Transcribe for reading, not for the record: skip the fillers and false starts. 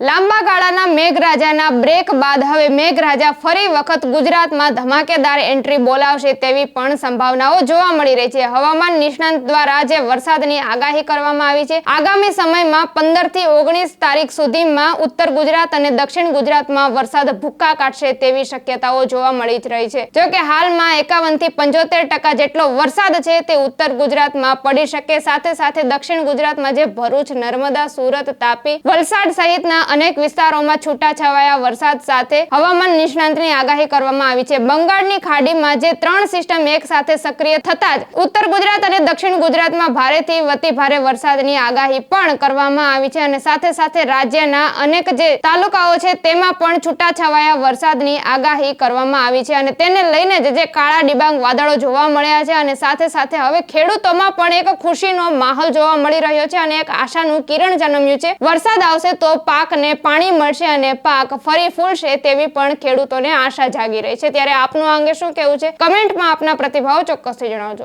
લાંબા ગાળાના મેઘરાજાના બ્રેક બાદ હવે મેઘરાજા ફરી વખત ગુજરાતમાં ધમાકેદાર એન્ટ્રી બોલાવશે તેવી પણ સંભાવનાઓ જોવા મળી રહી છે। હવામાન નિષ્ણાંત દ્વારા જે વરસાદની આગાહી કરવામાં આવી છે, આગામી સમયમાં 15 થી 19 તારીખ સુધીમાં ઉત્તર ગુજરાત અને દક્ષિણ ગુજરાતમાં વરસાદ ભૂક્કા કાઢશે તેવી શક્યતાઓ જોવા મળી રહી છે। જો કે હાલમાં 51 થી 75% જેટલો વરસાદ છે તે ઉત્તર ગુજરાતમાં પડી શકે, સાથે સાથે દક્ષિણ ગુજરાતમાં જે ભરૂચ, નર્મદા, સુરત, તાપી, વલસાડ સહિતના અનેક વિસ્તારોમાં છૂટાછવાયા વરસાદ સાથે હવામાન નિષ્ણાંતની આગાહી કરવામાં આવી છે। બંગાળની ખાડીમાં જે 3 સિસ્ટમ એક સાથે સક્રિય થતા જ ઉત્તર ગુજરાત અને દક્ષિણ ગુજરાતમાં ભારેથી અતિ ભારે વરસાદની આગાહી પણ કરવામાં આવી છે અને સાથે સાથે રાજ્યના અનેક જે તાલુકાઓ છે તેમાં પણ છૂટાછવાયા વરસાદની આગાહી કરવામાં આવી છે અને તેને લઈને જે કાળા ડિબાંગ વાદળો જોવા મળ્યા છે અને સાથે સાથે હવે ખેડૂતોમાં પણ એક ખુશીનો માહોલ જોવા મળી રહ્યો છે અને એક આશાનું કિરણ જન્મ્યું છે। વરસાદ આવશે તો પાકને પાણી મળશે અને પાક ફરી ફૂલશે તેવી પણ ખેડૂતોને આશા જાગી રહી છે। ત્યારે આપનું આ અંગે શું કહેવું છે? કમેન્ટમાં આપના પ્રતિભાવ ચોક્કસથી જણાવજો।